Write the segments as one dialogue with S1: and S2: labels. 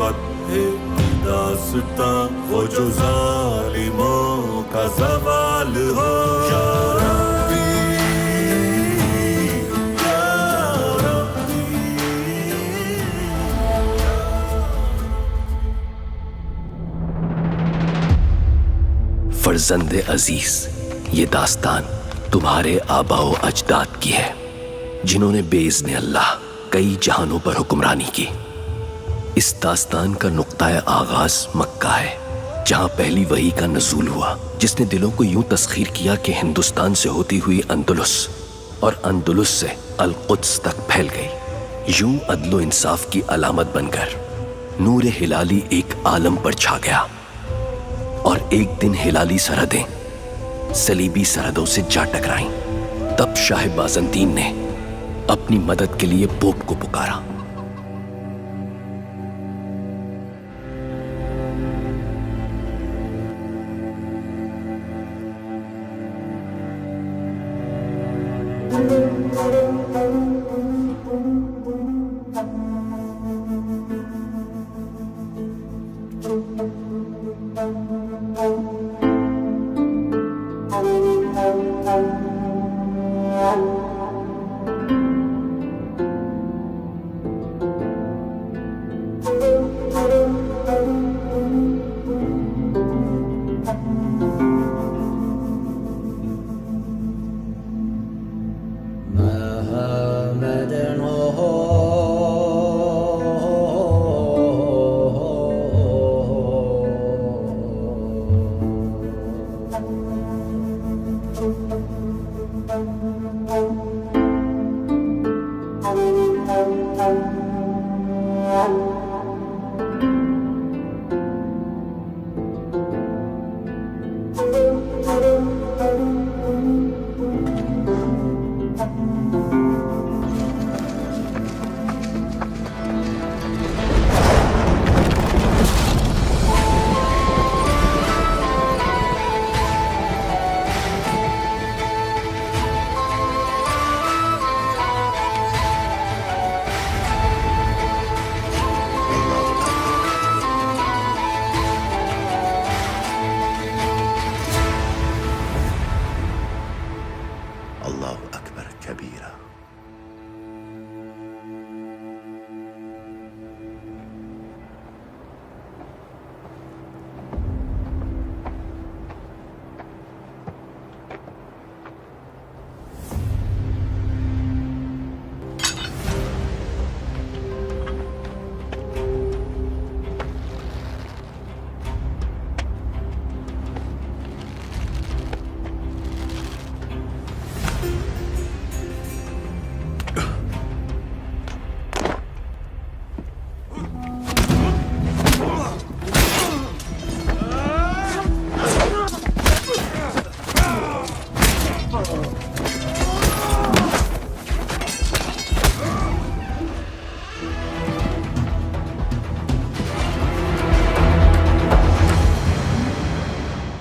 S1: فتح کی داستاں، وہ جو ظالموں کا زوال ہو یا ربی یا ربی۔
S2: فرزند عزیز، یہ داستان تمہارے آباء و اجداد کی ہے جنہوں نے بے اذن اللہ کئی جہانوں پر حکمرانی کی۔ اس داستان کا نقطہ آغاز مکہ ہے، جہاں پہلی وحی کا نزول ہوا، جس نے دلوں کو یوں تسخیر کیا کہ ہندوستان سے ہوتی ہوئی اندلس اور اندلس سے القدس تک پھیل گئی، یوں عدل و انصاف کی علامت بن کر نور ہلالی ایک عالم پر چھا گیا۔ اور ایک دن ہلالی سرحدیں صلیبی سرحدوں سے جا ٹکرائیں۔ تب شاہ بازنطین نے اپنی مدد کے لیے پوپ کو پکارا۔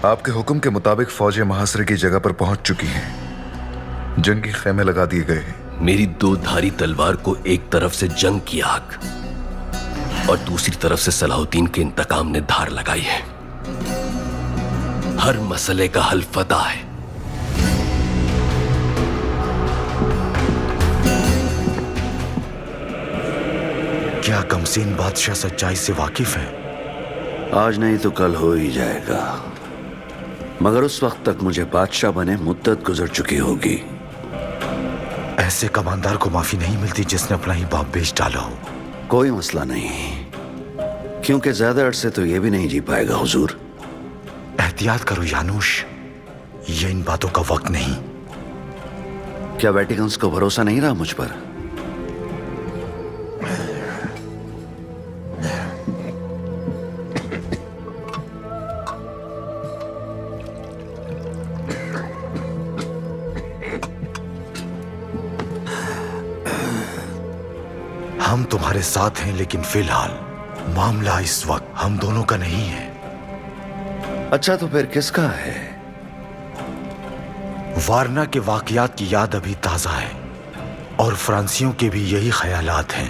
S3: آپ کے حکم کے مطابق فوجیں محاصرے کی جگہ پر پہنچ چکی ہیں، جنگی خیمے لگا دیے گئے ہیں۔
S2: میری دو دھاری تلوار کو ایک طرف سے جنگ کی آگ اور دوسری طرف سے صلاح الدین کے انتقام نے دھار لگائی ہے۔ ہر مسئلے کا حل فتح ہے۔
S4: کیا کمسین بادشاہ سچائی سے واقف ہے؟
S5: آج نہیں تو کل ہو ہی جائے گا، مگر اس وقت تک مجھے بادشاہ بنے مدت گزر چکی ہوگی۔
S4: ایسے کماندار کو معافی نہیں ملتی جس نے اپنا ہی باپ بیچ ڈالا ہو۔
S5: کوئی مسئلہ نہیں، کیونکہ زیادہ عرصے تو یہ بھی نہیں جی پائے گا حضور۔
S4: احتیاط کرو یانوش، یہ ان باتوں کا وقت نہیں۔
S5: کیا ویٹیکنز کو بھروسہ نہیں رہا مجھ پر؟
S4: ہم تمہارے ساتھ ہیں، لیکن فی الحال معاملہ اس وقت ہم دونوں کا نہیں ہے۔
S5: اچھا تو پھر کس کا ہے؟
S4: وارنا کے واقعات کی یاد ابھی تازہ ہے اور فرانسیوں کے بھی یہی خیالات ہیں۔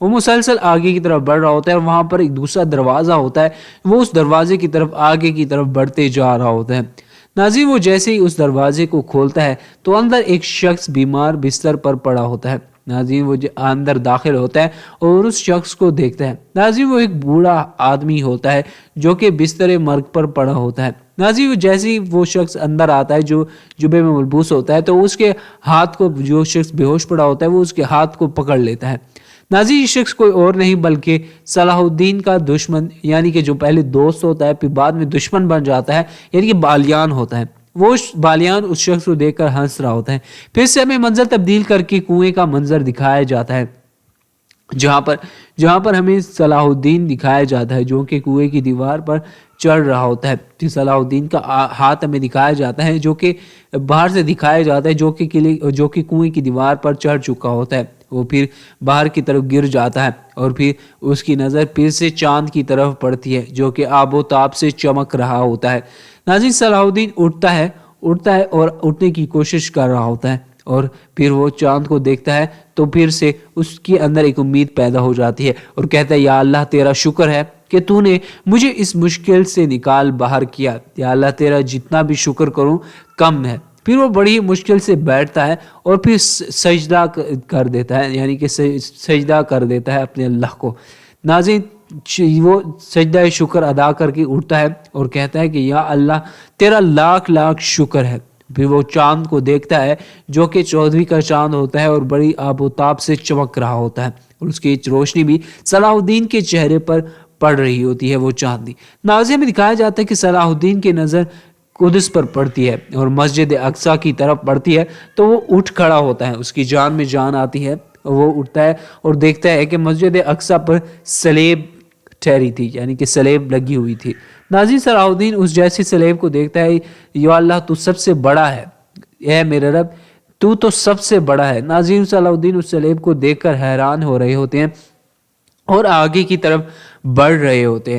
S6: وہ مسلسل آگے کی طرف بڑھ رہا ہوتا ہے اور وہاں پر ایک دوسرا دروازہ ہوتا ہے، وہ اس دروازے کی طرف آگے کی طرف بڑھتے جا رہا ہوتا ہے۔ ناظرین وہ جیسے ہی اس دروازے کو کھولتا ہے تو اندر ایک شخص بیمار بستر پر پڑا ہوتا ہے۔ ناظرین وہ اندر داخل ہوتا ہے اور اس شخص کو دیکھتا ہے۔ ناظرین وہ ایک بوڑھا آدمی ہوتا ہے جو کہ بستر مرگ پر پڑا ہوتا ہے۔ ناظرین جیسے ہی وہ شخص اندر آتا ہے جو جبے میں ملبوس ہوتا ہے تو اس کے ہاتھ کو، جو شخص بے ہوش پڑا ہوتا ہے وہ اس کے ہاتھ کو پکڑ لیتا ہے۔ ناظرین یہ شخص کوئی اور نہیں بلکہ صلاح الدین کا دشمن، یعنی کہ جو پہلے دوست ہوتا ہے پھر بعد میں دشمن بن جاتا ہے، یعنی کہ بالیان ہوتا ہے۔ وہ بالیان اس شخص کو دیکھ کر ہنس رہا ہوتا ہے۔ پھر سے ہمیں منظر تبدیل کر کے کنویں کا منظر دکھایا جاتا ہے، جہاں پر ہمیں صلاح الدین دکھایا جاتا ہے جو کہ کنویں کی دیوار پر چڑھ رہا ہوتا ہے۔ پھر صلاح الدین کا ہاتھ ہمیں دکھایا جاتا ہے جو کہ باہر سے دکھایا جاتا ہے، جو کہ کنویں کی دیوار پر چڑھ چکا ہوتا ہے۔ وہ پھر باہر کی طرف گر جاتا ہے اور پھر اس کی نظر پھر سے چاند کی طرف پڑتی ہے جو کہ آب و تاب سے چمک رہا ہوتا ہے۔ ناظرین صلاح الدین اٹھتا ہے اور اٹھنے کی کوشش کر رہا ہوتا ہے اور پھر وہ چاند کو دیکھتا ہے تو پھر سے اس کے اندر ایک امید پیدا ہو جاتی ہے اور کہتا ہے یا اللہ تیرا شکر ہے کہ تو نے مجھے اس مشکل سے نکال باہر کیا، یا اللہ تیرا جتنا بھی شکر کروں کم ہے۔ پھر وہ بڑی مشکل سے بیٹھتا ہے اور پھر سجدہ کر دیتا ہے، یعنی کہ سجدہ کر دیتا ہے اپنے اللہ کو۔ ناظرین وہ سجدہ شکر ادا کر کے اٹھتا ہے اور کہتا ہے کہ یا اللہ تیرا لاکھ لاکھ شکر ہے۔ پھر وہ چاند کو دیکھتا ہے جو کہ 14ویں کا چاند ہوتا ہے اور بڑی آب و تاب سے چمک رہا ہوتا ہے اور اس کی روشنی بھی صلاح الدین کے چہرے پر پڑ رہی ہوتی ہے، وہ چاندنی۔ ناظرین میں دکھایا جاتا ہے کہ صلاح الدین کی نظر قدس پر پڑتی ہے اور مسجد اقصی کی طرف پڑتی ہے تو وہ اٹھ کھڑا ہوتا ہے، اس کی جان میں جان آتی ہے، وہ اٹھتا ہے اور دیکھتا ہے کہ مسجد اقصی پر سلیب ٹھہری تھی، یعنی کہ سلیب لگی ہوئی تھی۔ ناظرین صلاح الدین اس جیسی سلیب کو دیکھتا ہے، یا اللہ تو سب سے بڑا ہے، اے میرے رب تو سب سے بڑا ہے۔ ناظرین صلاح الدین اس سلیب کو دیکھ کر حیران ہو رہے ہوتے ہیں اور آگے کی طرف بڑھ رہے ہوتے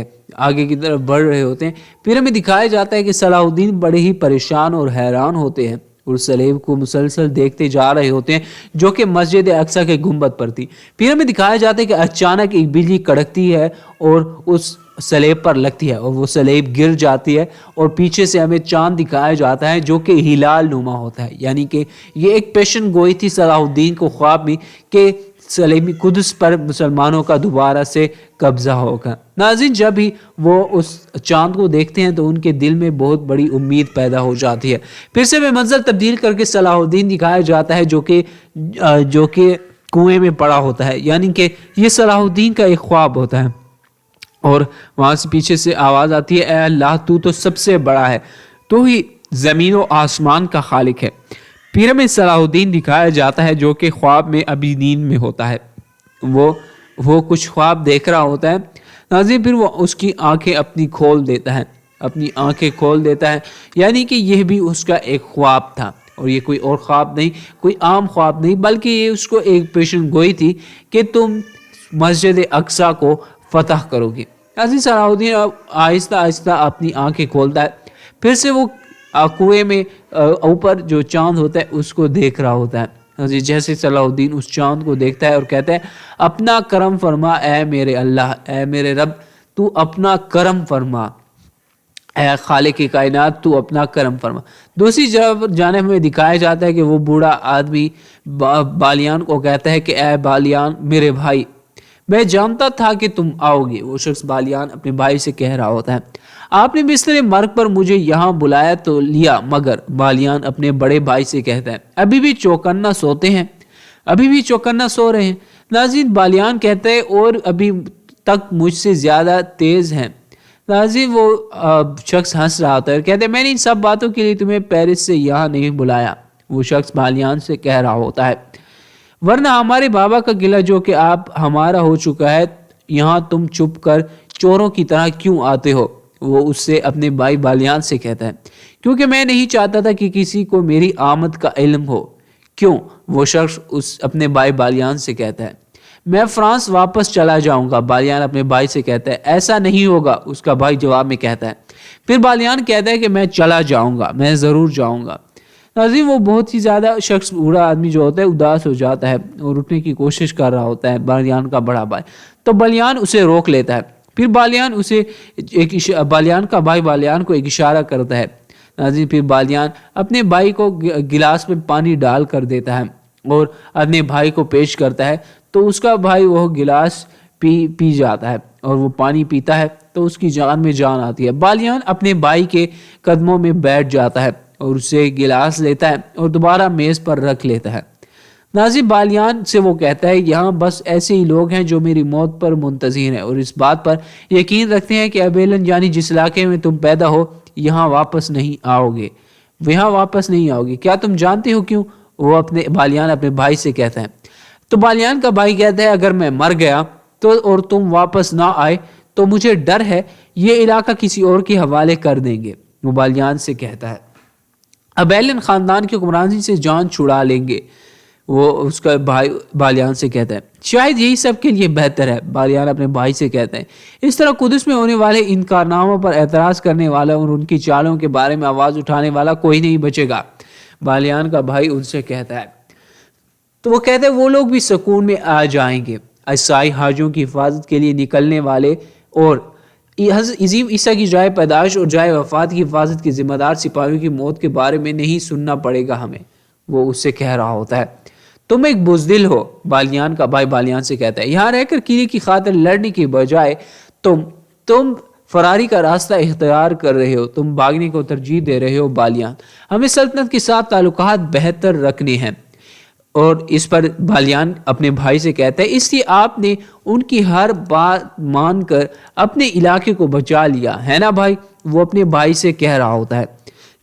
S6: ہیں۔ پھر ہمیں دکھایا جاتا ہے کہ صلاح الدین بڑے ہی پریشان اور حیران ہوتے ہیں اور سلیب کو مسلسل دیکھتے جا رہے ہوتے ہیں جو کہ مسجد اقصی کے گنبد پر تھی۔ پھر ہمیں دکھایا جاتا ہے کہ اچانک ایک بجلی کڑکتی ہے اور اس سلیب پر لگتی ہے اور وہ سلیب گر جاتی ہے اور پیچھے سے ہمیں چاند دکھایا جاتا ہے جو کہ ہلال نما ہوتا ہے، یعنی کہ یہ ایک پیشن گوئی تھی صلاح الدین کو خواب میں کہ سلیمی قدس پر مسلمانوں کا دوبارہ سے قبضہ ہوگا۔ ناظرین جب ہی وہ اس چاند کو دیکھتے ہیں تو ان کے دل میں بہت بڑی امید پیدا ہو جاتی ہے۔ پھر سے میں منظر تبدیل کر کے صلاح الدین دکھایا جاتا ہے جو کہ کنویں میں پڑا ہوتا ہے، یعنی کہ یہ صلاح الدین کا ایک خواب ہوتا ہے اور وہاں سے پیچھے سے آواز آتی ہے اے اللہ تو سب سے بڑا ہے، تو ہی زمین و آسمان کا خالق ہے۔ پھر ہمیں صلاح الدین دکھایا جاتا ہے جو کہ خواب میں ابھی نیند میں ہوتا ہے، وہ کچھ خواب دیکھ رہا ہوتا ہے۔ ناظرین پھر وہ اس کی آنکھیں اپنی کھول دیتا ہے، یعنی کہ یہ بھی اس کا ایک خواب تھا اور یہ کوئی اور خواب نہیں، کوئی عام خواب نہیں، بلکہ یہ اس کو ایک پیشن گوئی تھی کہ تم مسجد اقصی کو فتح کرو گے۔ ناظرین صلاح الدین آہستہ آہستہ اپنی آنکھیں کھولتا ہے، پھر سے وہ کنویں میں اوپر جو چاند ہوتا ہے اس کو دیکھ رہا ہوتا ہے۔ جیسے صلاح الدین اس چاند کو دیکھتا ہے اور کہتا ہے اپنا کرم فرما اے میرے اللہ، اے میرے رب تو اپنا کرم فرما، اے خالق کائنات تو اپنا کرم فرما۔ دوسری جانب ہمیں دکھایا جاتا ہے کہ وہ بوڑھا آدمی بالیان کو کہتا ہے کہ اے بالیان میرے بھائی، میں جانتا تھا کہ تم آؤ گے۔ وہ شخص بالیان اپنے بھائی سے کہہ رہا ہوتا ہے آپ نے بستر مرگ پر مجھے یہاں بلایا تو لیا، مگر بالیان اپنے بڑے بھائی سے کہتا ہے ابھی بھی چوکنا سو رہے ہیں۔ ناظرین بالیان کہتا ہے اور ابھی تک مجھ سے زیادہ تیز ہیں۔ ناظرین وہ شخص ہنس رہا ہوتا ہے اور کہتے ہیں میں نے ان سب باتوں کے لیے تمہیں پیرس سے یہاں نہیں بلایا۔ وہ شخص بالیان سے کہہ رہا ہوتا ہے ورنہ ہمارے بابا کا قلعہ جو کہ آپ ہمارا ہو چکا ہے، یہاں تم چھپ کر چوروں کی طرح کیوں آتے ہو؟ وہ اس سے اپنے بھائی بالیان سے کہتا ہے کیونکہ میں نہیں چاہتا تھا کہ کسی کو میری آمد کا علم ہو۔ کیوں؟ وہ شخص اپنے بھائی بالیان سے کہتا ہے میں فرانس واپس چلا جاؤں گا۔ بالیان اپنے بھائی سے کہتا ہے ایسا نہیں ہوگا، اس کا بھائی جواب میں کہتا ہے۔ پھر بالیان کہتا ہے کہ میں چلا جاؤں گا، میں ضرور جاؤں گا۔ ناظرین وہ بہت ہی زیادہ شخص بوڑھا آدمی جو ہوتا ہے اداس ہو جاتا ہے اور اٹھنے کی کوشش کر رہا ہوتا ہے بالیان کا بڑا بھائی، تو بالیان اسے روک لیتا ہے. پھر بالیان کا بھائی بالیان کو ایک اشارہ کرتا ہے. ناظرین پھر بالیان اپنے بھائی کو گلاس میں پانی ڈال کر دیتا ہے اور اپنے بھائی کو پیش کرتا ہے، تو اس کا بھائی وہ گلاس پی جاتا ہے اور وہ پانی پیتا ہے تو اس کی جان میں جان آتی ہے. بالیان اپنے بھائی کے قدموں میں بیٹھ جاتا ہے اور اسے گلاس لیتا ہے اور دوبارہ میز پر رکھ لیتا ہے. ناظرین بالیان سے وہ کہتا ہے یہاں بس ایسے ہی لوگ ہیں جو میری موت پر منتظر ہیں اور اس بات پر یقین رکھتے ہیں کہ ابیلن یعنی جس علاقے میں تم پیدا ہو یہاں واپس نہیں آؤ گے. کیا تم جانتے ہو کیوں؟ وہ بالیان اپنے بھائی سے کہتا ہے. تو بالیان کا بھائی کہتا ہے اگر میں مر گیا تو اور تم واپس نہ آئے تو مجھے ڈر ہے یہ علاقہ کسی اور کے حوالے کر دیں گے. وہ بالیان سے کہتا ہے ابیلن خاندان کی حکمرانی سے جان چھڑا لیں گے. وہ اس کا بھائی بالیان سے کہتا ہے شاید یہی سب کے لیے بہتر ہے. بالیان اپنے بھائی سے کہتا ہے اس طرح قدس میں ہونے والے ان کارناموں پر اعتراض کرنے والا اور ان کی چالوں کے بارے میں آواز اٹھانے والا کوئی نہیں بچے گا. بالیان کا بھائی ان سے کہتا ہے تو وہ کہتے ہیں وہ لوگ بھی سکون میں آ جائیں گے. عیسائی حاجوں کی حفاظت کے لیے نکلنے والے اور عظیم عیسیٰ کی جائے پیدائش اور جائے وفات کی حفاظت کے ذمہ دار سپاہیوں کی موت کے بارے میں نہیں سننا پڑے گا ہمیں. وہ اس سے کہہ رہا ہوتا ہے تم ایک بزدل ہو. بالیان کا بھائی بالیان سے کہتا ہے یہاں رہ کر قلعے کی خاطر لڑنے کی بجائے تم فراری کا راستہ اختیار کر رہے ہو، تم بھاگنے کو ترجیح دے رہے ہو. بالیان ہمیں سلطنت کے ساتھ تعلقات بہتر رکھنے ہیں. اور اس پر بالیان اپنے بھائی سے کہتا ہے اس لیے آپ نے ان کی ہر بات مان کر اپنے علاقے کو بچا لیا ہے نا بھائی. وہ اپنے بھائی سے کہہ رہا ہوتا ہے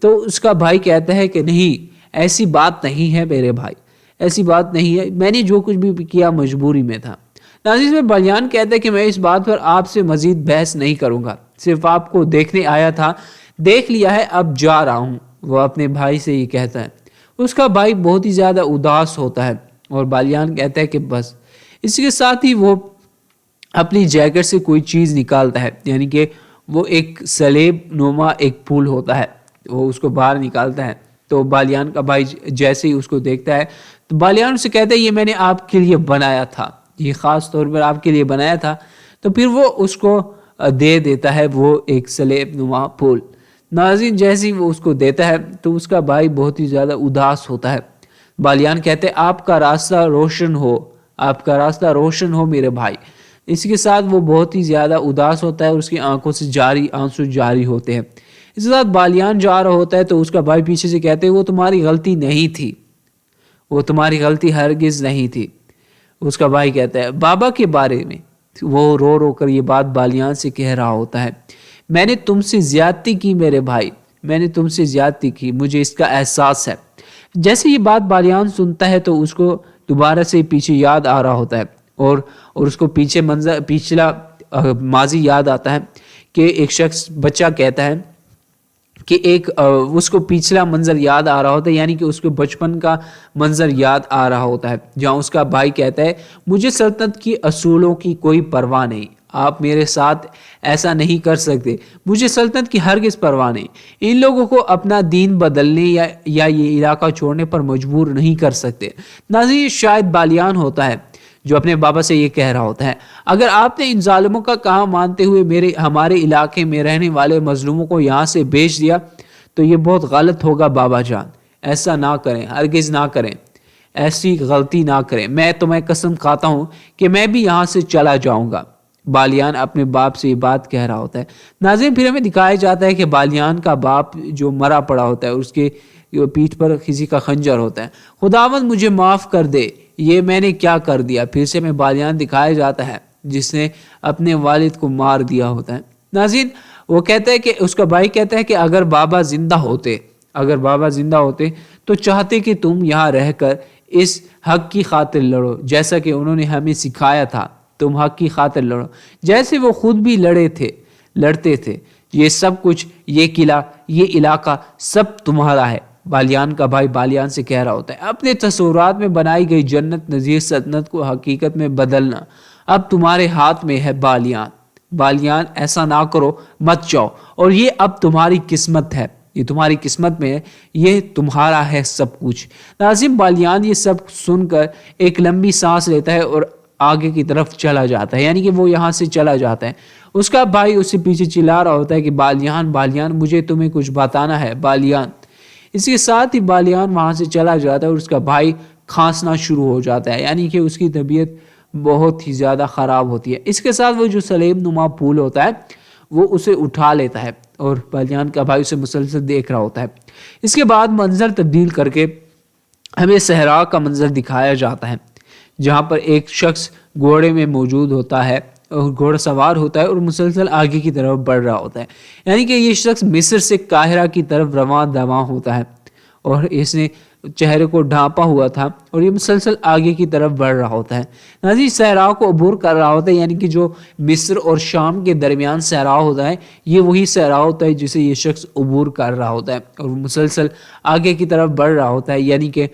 S6: تو اس کا بھائی کہتا ہے کہ نہیں ایسی بات نہیں ہے میرے بھائی، ایسی بات نہیں ہے، میں نے جو کچھ بھی کیا مجبوری میں تھا. ناظرین میں بالیان کہتا ہے کہ میں اس بات پر آپ سے مزید بحث نہیں کروں گا، صرف آپ کو دیکھنے آیا تھا، دیکھ لیا ہے، اب جا رہا ہوں. وہ اپنے بھائی سے یہ کہتا ہے. اس کا بھائی بہت ہی زیادہ اداس ہوتا ہے اور بالیان کہتا ہے کہ بس. اس کے ساتھ ہی وہ اپنی جیکٹ سے کوئی چیز نکالتا ہے، یعنی کہ وہ ایک سلیب نما ایک پھول ہوتا ہے، وہ اس کو باہر نکالتا ہے. تو بالیان کا بھائی جیسے ہی اس کو دیکھتا ہے تو بالیان سے کہتا ہے یہ میں نے آپ کے لیے بنایا تھا، یہ خاص طور پر آپ کے لیے بنایا تھا. تو پھر وہ اس کو دے دیتا ہے وہ ایک سلیب نما پھول. ناظرین جیسے ہی وہ اس کو دیتا ہے تو اس کا بھائی بہت ہی زیادہ اداس ہوتا ہے. بالیان کہتے ہیں آپ کا راستہ روشن ہو، آپ کا راستہ روشن ہو میرے بھائی. اس کے ساتھ وہ بہت ہی زیادہ اداس ہوتا ہے اور اس کی آنکھوں سے آنسو جاری ہوتے ہیں. اس کے ساتھ بالیان جا رہا ہوتا ہے تو اس کا بھائی پیچھے سے کہتے ہیں وہ تمہاری غلطی نہیں تھی، وہ تمہاری غلطی ہرگز نہیں تھی. اس کا بھائی کہتا ہے بابا کے بارے میں. وہ رو رو کر یہ بات بالیان سے کہہ رہا ہوتا ہے میں نے تم سے زیادتی کی میرے بھائی، میں نے تم سے زیادتی کی، مجھے اس کا احساس ہے. جیسے یہ بات بالیان سنتا ہے تو اس کو دوبارہ سے پیچھے یاد آ رہا ہوتا ہے اور اس کو پچھلا ماضی یاد آتا ہے کہ ایک شخص بچہ کہتا ہے کہ اس کو پچھلا منظر یاد آ رہا ہوتا ہے، یعنی کہ اس کو بچپن کا منظر یاد آ رہا ہوتا ہے جہاں اس کا بھائی کہتا ہے مجھے سلطنت کی اصولوں کی کوئی پرواہ نہیں، آپ میرے ساتھ ایسا نہیں کر سکتے، مجھے سلطنت کی ہرگز پرواہ نہیں، ان لوگوں کو اپنا دین بدلنے یا یہ علاقہ چھوڑنے پر مجبور نہیں کر سکتے. ناظرین شاید بالیان ہوتا ہے جو اپنے بابا سے یہ کہہ رہا ہوتا ہے اگر آپ نے ان ظالموں کا کہا مانتے ہوئے ہمارے علاقے میں رہنے والے مظلوموں کو یہاں سے بیچ دیا تو یہ بہت غلط ہوگا بابا جان، ایسا نہ کریں، ہرگز نہ کریں، ایسی غلطی نہ کریں، میں تمہیں قسم کھاتا ہوں کہ میں بھی یہاں سے چلا جاؤں گا. بالیان اپنے باپ سے یہ بات کہہ رہا ہوتا ہے. ناظرین پھر ہمیں دکھایا جاتا ہے کہ بالیان کا باپ جو مرا پڑا ہوتا ہے اس کے پیٹھ پر کسی کا خنجر ہوتا ہے. خداوند مجھے معاف کر دے، یہ میں نے کیا کر دیا. پھر سے میں بالیان دکھایا جاتا ہے جس نے اپنے والد کو مار دیا ہوتا ہے. ناظرین وہ کہتا ہے کہ اس کا بھائی کہتا ہے کہ اگر بابا زندہ ہوتے تو چاہتے کہ تم یہاں رہ کر اس حق کی خاطر لڑو جیسا کہ انہوں نے ہمیں سکھایا تھا، تم حق کی خاطر لڑو جیسے وہ خود بھی لڑتے تھے. یہ سب کچھ، یہ قلعہ، یہ علاقہ سب تمہارا ہے. بالیان کا بھائی بالیان سے کہہ رہا ہوتا ہے اپنے تصورات میں بنائی گئی جنت نظیر سلطنت کو حقیقت میں بدلنا اب تمہارے ہاتھ میں ہے. بالیان ایسا نہ کرو، مت جاؤ، اور یہ اب تمہاری قسمت ہے. یہ تمہاری قسمت میں ہے، یہ تمہارا ہے سب کچھ۔ ناظرین، بالیان یہ سب سن کر ایک لمبی سانس لیتا ہے اور آگے کی طرف چلا جاتا ہے، یعنی کہ وہ یہاں سے چلا جاتا ہے۔ اس کا بھائی اس سے پیچھے چلا رہا ہوتا ہے کہ بالیان بالیان مجھے تمہیں کچھ بتانا ہے بالیان۔ اس کے ساتھ ہی بالیان وہاں سے چلا جاتا ہے اور اس کا بھائی کھانسنا شروع ہو جاتا ہے، یعنی کہ اس کی طبیعت بہت ہی زیادہ خراب ہوتی ہے۔ اس کے ساتھ وہ جو سلیم نما پھول ہوتا ہے وہ اسے اٹھا لیتا ہے اور بالیان کا بھائی اسے مسلسل دیکھ رہا ہوتا ہے۔ اس کے بعد منظر تبدیل کر کے ہمیں صحرا کا منظر دکھایا جاتا ہے، جہاں پر ایک شخص گھوڑے میں موجود ہوتا ہے اور گھوڑا سوار ہوتا ہے اور مسلسل آگے کی طرف بڑھ رہا ہوتا ہے، یعنی کہ یہ شخص مصر سے قاہرہ کی طرف رواں دواں ہوتا ہے اور اس نے چہرے کو ڈھانپا ہوا تھا اور یہ مسلسل آگے کی طرف بڑھ رہا ہوتا ہے۔ ناظرین، صحرا کو عبور کر رہا ہوتا ہے، یعنی کہ جو مصر اور شام کے درمیان صحرا ہوتا ہے یہ وہی صحرا ہوتا ہے جسے یہ شخص عبور کر رہا ہوتا ہے اور وہ مسلسل آگے کی طرف بڑھ رہا ہوتا ہے، یعنی کہ